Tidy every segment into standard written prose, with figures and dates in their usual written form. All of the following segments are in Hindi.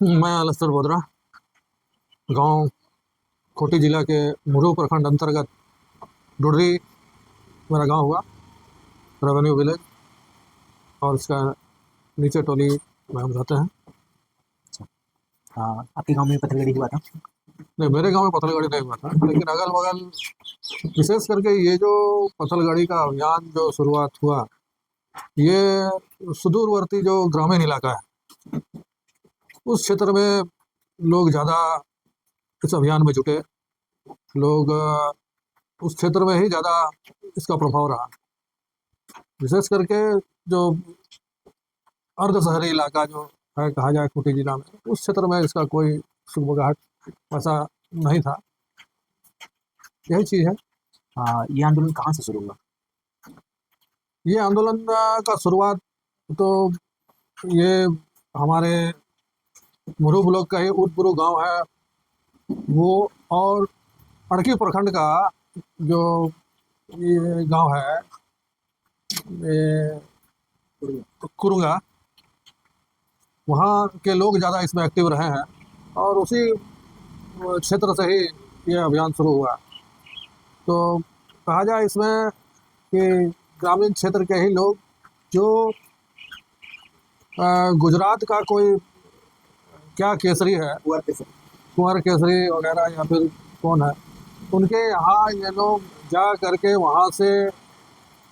मैं अलस्तर बोदरा, गांव खूंटी जिला के मुरू प्रखंड अंतर्गत डुडरी मेरा गांव हुआ, रेवेन्यू विलेज। और इसका नीचे टोली में हम रहते हैं। अच्छा। हाँ, आपके गांव में पत्थलगड़ी हुआ था? नहीं, मेरे गांव में पत्थलगाड़ी नहीं हुआ था, लेकिन अगल बगल विशेष करके ये जो पत्थलगाड़ी का अभियान जो शुरुआत हुआ, ये सुदूरवर्ती जो ग्रामीण इलाका है उस क्षेत्र में लोग ज़्यादा इस अभियान में जुटे। लोग उस क्षेत्र में ही ज़्यादा इसका प्रभाव रहा। विशेष करके जो अर्ध शहरी इलाका जो है, कहा जाए खूंटी जिला में, उस क्षेत्र में इसका कोई सुगबगाहट ऐसा नहीं था। यही चीज़ है। हाँ, ये आंदोलन कहाँ से शुरू हुआ? ये आंदोलन का शुरुआत तो ये हमारे मुरू ब्लॉक का ही उदपुरू गांव है वो, और अड़की प्रखंड का जो ये गांव है, ये कुरुंगा, वहाँ के लोग ज़्यादा इसमें एक्टिव रहे हैं और उसी क्षेत्र से ही ये अभियान शुरू हुआ। तो कहा जाए इसमें कि ग्रामीण क्षेत्र के ही लोग जो गुजरात का कोई क्या केसरी है, कुंवर केसरी वगैरह या फिर कौन है, उनके यहाँ ये लोग जा करके वहाँ से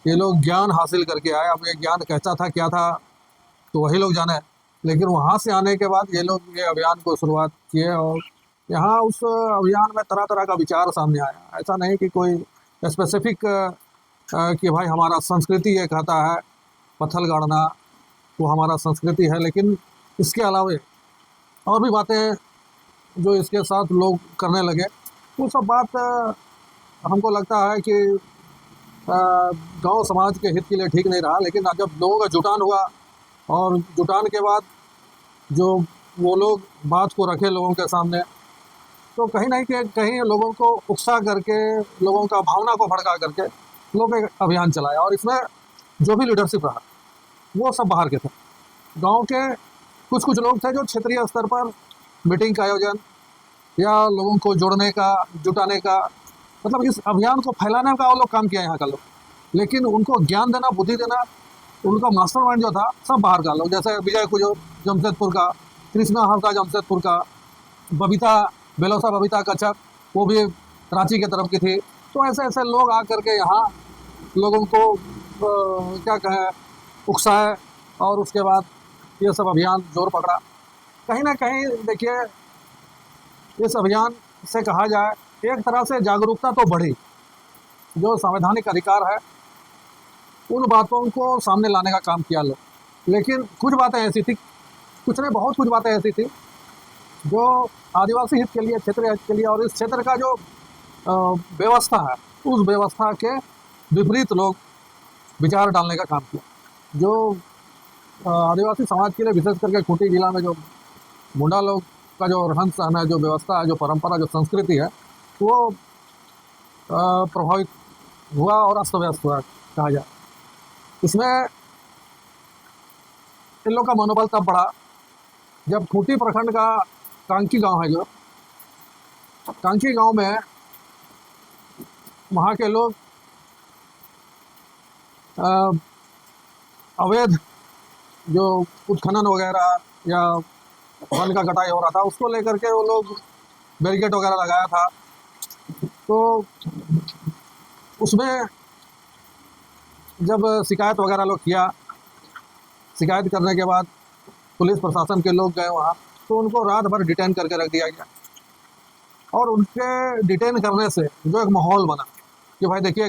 ये लोग ज्ञान हासिल करके आए। अब ये ज्ञान कैसा था क्या था तो वही लोग जाने, लेकिन वहाँ से आने के बाद ये लोग ये अभियान को शुरुआत किए। और यहाँ उस अभियान में तरह तरह का विचार सामने आया। ऐसा नहीं कि कोई स्पेसिफिक कि भाई हमारा संस्कृति ये कहता है पत्थल गाड़ना, वो हमारा संस्कृति है, लेकिन इसके अलावा और भी बातें जो इसके साथ लोग करने लगे, वो सब बात हमको लगता है कि गांव समाज के हित के लिए ठीक नहीं रहा। लेकिन जब लोगों का जुटान हुआ और जुटान के बाद जो वो लोग बात को रखे लोगों के सामने, तो कहीं नहीं कि कहीं लोगों को उकसा करके, लोगों का भावना को भड़का करके लोग एक अभियान चलाया। और इसमें जो भी लीडरशिप रहा वो सब बाहर के थे। गांव के कुछ कुछ लोग थे जो क्षेत्रीय स्तर पर मीटिंग का आयोजन या लोगों को जोड़ने का, जुटाने का, मतलब इस अभियान को फैलाने का वो लोग काम किया यहाँ का लोग, लेकिन उनको ज्ञान देना, बुद्धि देना, उनका मास्टरमाइंड जो था सब बाहर का लोग। जैसे विजय कुजो जमशेदपुर का, कृष्णा हफ्ता जमशेदपुर का, बबीता बेलोसा, बबीता कच्छप, वो भी रांची की तरफ की थी। तो ऐसे ऐसे लोग आकर के यहाँ लोगों को क्या कहें, उकसाए और उसके बाद ये सब अभियान जोर पकड़ा। कहीं ना कहीं देखिए, इस अभियान से कहा जाए एक तरह से जागरूकता तो बढ़ी। जो संवैधानिक अधिकार है उन बातों को सामने लाने का काम किया लोग। लेकिन कुछ बातें ऐसी थी, कुछ नहीं बहुत कुछ बातें ऐसी थी जो आदिवासी हित के लिए, क्षेत्रीय हित के लिए और इस क्षेत्र का जो व्यवस्था है उस व्यवस्था के विपरीत लोग विचार डालने का काम किया। जो आदिवासी समाज के लिए, विशेष करके खूंटी जिला में जो मुंडा लोग का जो रहन सहन है, जो व्यवस्था है, जो परंपरा, जो संस्कृति है, वो प्रभावित हुआ और अस्त व्यस्त हुआ कहा जाए। इसमें इन लोग का मनोबल तब बढ़ा जब खूंटी प्रखंड का कांकी गांव है, जो कांकी गांव में वहाँ के लोग अवैध जो उत्खनन वगैरह या वन का कटाई हो रहा था, उसको लेकर के वो लोग बैरिकेड वगैरह लगाया था। तो उसमें जब शिकायत वगैरह लोग किया, शिकायत करने के बाद पुलिस प्रशासन के लोग गए वहाँ, तो उनको रात भर डिटेन करके रख दिया गया। और उनके डिटेन करने से जो एक माहौल बना कि भाई देखिए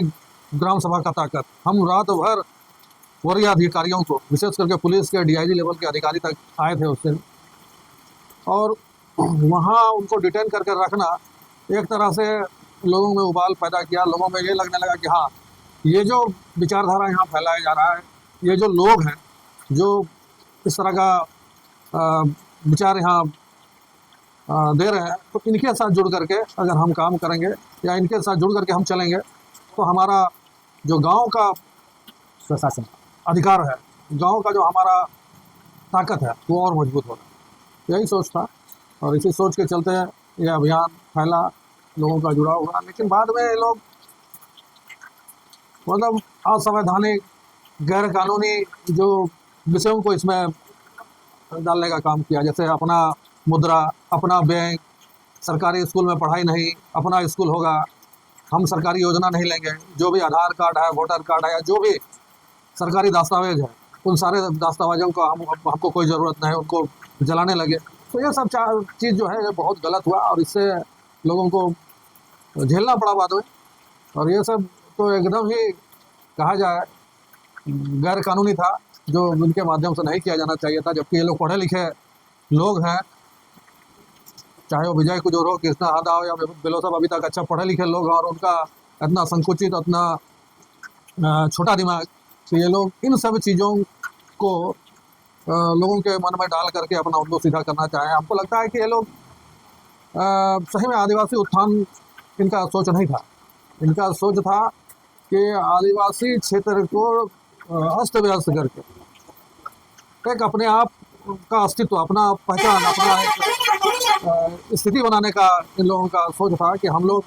ग्राम सभा का ताकत, हम रात भर वरीय अधिकारियों को, विशेष करके पुलिस के डीआईजी लेवल के अधिकारी तक आए थे उस दिन, और वहाँ उनको डिटेन करके रखना एक तरह से लोगों में उबाल पैदा किया। लोगों में ये लगने लगा कि हाँ, ये जो विचारधारा यहाँ फैलाया जा रहा है, ये जो लोग हैं जो इस तरह का विचार यहाँ दे रहे हैं, तो इनके साथ जुड़ करके अगर हम काम करेंगे या इनके साथ जुड़ करके हम चलेंगे तो हमारा जो गांव का स्वशासन अधिकार है, गांव का जो हमारा ताकत है, वो और मजबूत होगा। यही सोच था और इसी सोच के चलते यह अभियान फैला, लोगों का जुड़ाव हुआ। लेकिन बाद में ये लोग मतलब असंवैधानिक, गैर कानूनी जो विषयों को इसमें डालने का काम किया, जैसे अपना मुद्रा, अपना बैंक, सरकारी स्कूल में पढ़ाई नहीं, अपना स्कूल होगा, हम सरकारी योजना नहीं लेंगे, जो भी आधार कार्ड है, वोटर कार्ड है, या जो भी सरकारी दस्तावेज है, उन सारे दस्तावेजों का हमको कोई ज़रूरत नहीं, उनको जलाने लगे। तो ये सब चीज़ जो है ये बहुत गलत हुआ और इससे लोगों को झेलना पड़ा बाद में। और ये सब तो एकदम ही कहा जाए गैर कानूनी था, जो इनके माध्यम से नहीं किया जाना चाहिए था। जबकि ये लोग पढ़े लिखे लोग हैं, चाहे वो विजय कुजूर हो, कृष्णा हादा हो या बिलो, सब अभी तक अच्छा पढ़े लिखे लोग हैं और उनका इतना संकुचित, इतना छोटा दिमाग, तो ये लोग इन सब चीज़ों को लोगों के मन में डाल करके अपना उनको सीधा करना चाहें। हमको लगता है कि ये लोग सही में आदिवासी उत्थान इनका सोच नहीं था। इनका सोच था कि आदिवासी क्षेत्र को अस्त व्यस्त करके एक अपने आप का अस्तित्व, अपना पहचान, अपना एक स्थिति बनाने का इन लोगों का सोच था कि हम लोग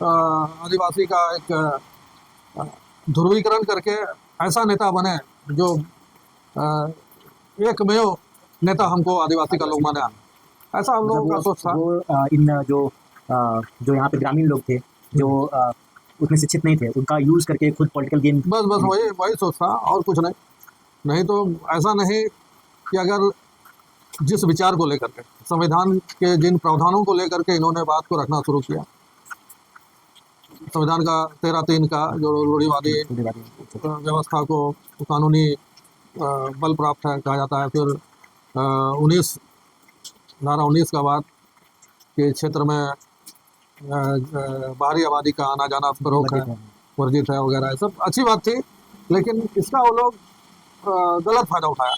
आदिवासी का एक ध्रुवीकरण करके ऐसा नेता बने जो एकमेव नेता हमको आदिवासी का लोग माने, ऐसा हम लोगों का सोच था। वो इन जो यहाँ पे ग्रामीण लोग थे, जो उतने शिक्षित नहीं थे, उनका यूज करके खुद पॉलिटिकल गेम, बस वही सोच था और कुछ नहीं तो ऐसा नहीं कि अगर जिस विचार को लेकर के, संविधान के जिन प्रावधानों को लेकर के इन्होंने बात को रखना शुरू किया, संविधान का 13(3) का जो रूढ़िवादी व्यवस्था को कानूनी बल प्राप्त है कहा जाता है। फिर 19 धारा 19 का बाद के क्षेत्र में बाहरी आबादी का आना जाना फरोख है, वर्जित है वगैरह, सब अच्छी बात थी। लेकिन इसका वो लोग गलत फायदा उठाया,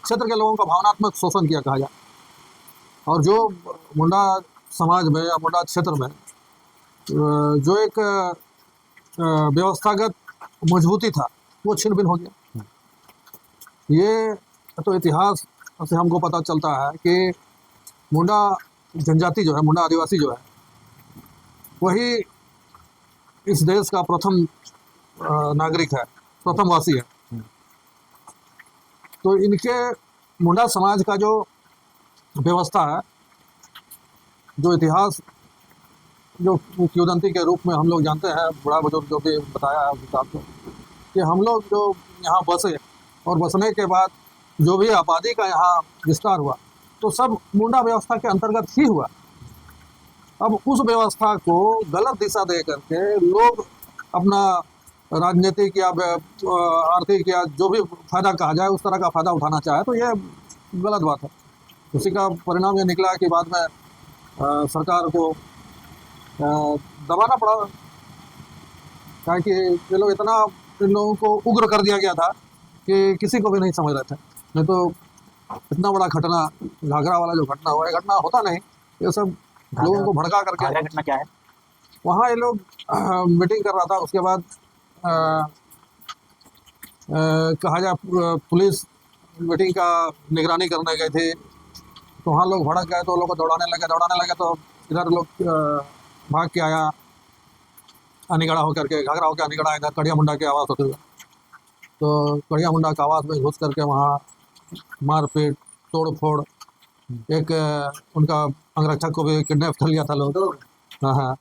क्षेत्र के लोगों का भावनात्मक शोषण किया कहा जाए। और जो मुंडा समाज में या मुंडा क्षेत्र में जो एक व्यवस्थागत मजबूती था, वो छिन भिन हो गया। ये तो इतिहास से हमको पता चलता है कि मुंडा जनजाति जो है, मुंडा आदिवासी जो है, वही इस देश का प्रथम नागरिक है, प्रथम वासी है। तो इनके मुंडा समाज का जो व्यवस्था है, जो इतिहास, जो किंवदंती के रूप में हम लोग जानते हैं, बड़ा बुजुर्ग जो भी बताया है उस हिसाब से, कि हम लोग जो यहाँ बसे और बसने के बाद जो भी आबादी का यहाँ विस्तार हुआ, तो सब मुंडा व्यवस्था के अंतर्गत ही हुआ। अब उस व्यवस्था को गलत दिशा दे करके लोग अपना राजनीतिक या आर्थिक या जो भी फायदा कहा जाए उस तरह का फायदा उठाना चाहे, तो ये गलत बात है। उसी का परिणाम ये निकला कि बाद में सरकार को दबाना पड़ा, ताकि ये लोग इतना, इन लोगों को उग्र कर दिया गया था कि किसी को भी नहीं समझ रहे थे। नहीं तो इतना बड़ा घटना, घाघरा वाला जो घटना हुआ, ये घटना होता नहीं। ये सब लोगों को भड़का करके। घटना क्या है? वहाँ ये लोग मीटिंग कर रहा था, उसके बाद कहा जाए पुलिस मीटिंग का निगरानी करने गए थे, तो वहाँ लोग भड़क गए, तो लोग को दौड़ाने लगे तो इधर लोग भाग के आया, अनिगड़ा होकर के, घाघरा होकर अनिगड़ा इधर कड़िया मुंडा के आवाज़ होते हुए। तो कड़िया मुंडा के आवाज़ में घुस करके वहाँ मारपीट, तोड़ फोड़, एक उनका अंगरक्षक को भी किडनैप कर लिया था लोग। हाँ,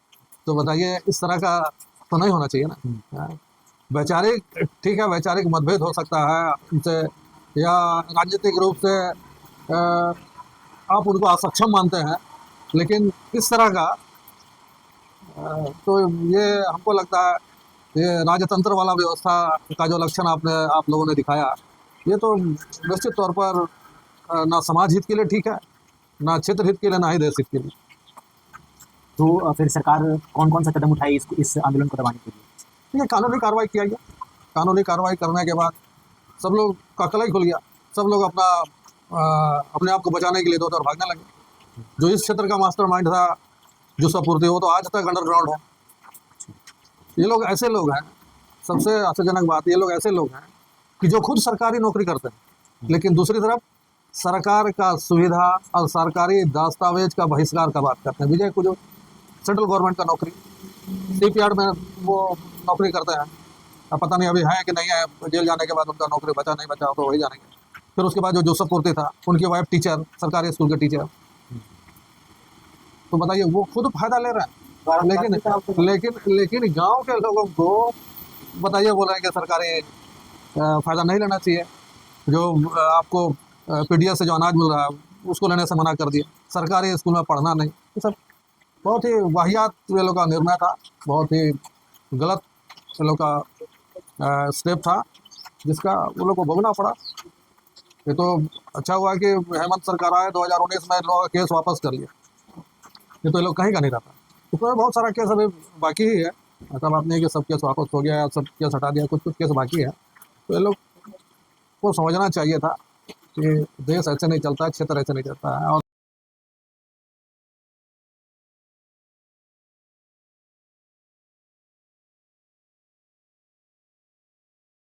तो बताइए, इस तरह का तो नहीं होना चाहिए ना। वैचारिक, ठीक है, वैचारिक मतभेद हो सकता है उनसे, या राजनीतिक रूप से आप उनको असक्षम मानते हैं, लेकिन इस तरह का तो ये हमको लगता है ये राजतंत्र वाला व्यवस्था का जो लक्षण आप लोगों ने दिखाया, ये तो निश्चित तौर पर ना समाज हित के लिए ठीक है, ना क्षेत्र हित के लिए, ना ही देश हित के लिए। तो फिर सरकार कौन कौन सा कदम उठाई इस आंदोलन को दबाने के लिए? ये कानूनी कार्रवाई किया गया। कानूनी कार्रवाई करने के बाद सब लोग का कलई खुल गया, सब लोग अपने आप को बचाने के लिए दो तरफ भागने लगे। जो इस क्षेत्र का मास्टरमाइंड था, जो सपूर्ति, वो तो आज तक अंडरग्राउंड है। ये लोग ऐसे लोग हैं, सबसे आश्चर्यजनक बात, ये लोग ऐसे लोग हैं कि जो खुद सरकारी नौकरी करते हैं, लेकिन दूसरी तरफ सरकार का सुविधा और सरकारी दस्तावेज का बहिष्कार का बात करते हैं। विजय को जो सेंट्रल गवर्नमेंट का नौकरी, शिपयार्ड में वो नौकरी करते हैं, अब पता नहीं अभी है कि नहीं है, जेल जाने के बाद उनका नौकरी बचा नहीं बचा तो वही जानेंगे। फिर उसके बाद जो जोसेफ पूर्ति था, उनकी वाइफ टीचर, सरकारी स्कूल के टीचर, तो बताइए वो खुद फायदा ले रहे हैं, लेकिन गांव के लोगों को बताइए बोल रहे हैं कि सरकारी फायदा नहीं लेना चाहिए। जो आपको पीडीएस से जो अनाज मिल रहा है उसको लेने से मना कर दिया, सरकारी स्कूल में पढ़ना नहीं। ये सब बहुत ही वाहियात ये लोग का निर्णय था, बहुत ही गलत ये लोग का स्टेप था, जिसका वो लोग को भोगना पड़ा। ये तो अच्छा हुआ कि हेमंत सरकार आए 2019 में, लोगों का केस वापस कर लिया, ये तो ये लोग कहीं का नहीं रहता। तो बहुत सारा केस अभी बाकी ही है, ऐसा बात नहीं है कि सब केस वापस हो गया या सब केस हटा दिया, कुछ कुछ केस बाकी है। तो ये लोग को समझना चाहिए था कि देश ऐसे नहीं चलता है, क्षेत्र ऐसे नहीं चलता है। और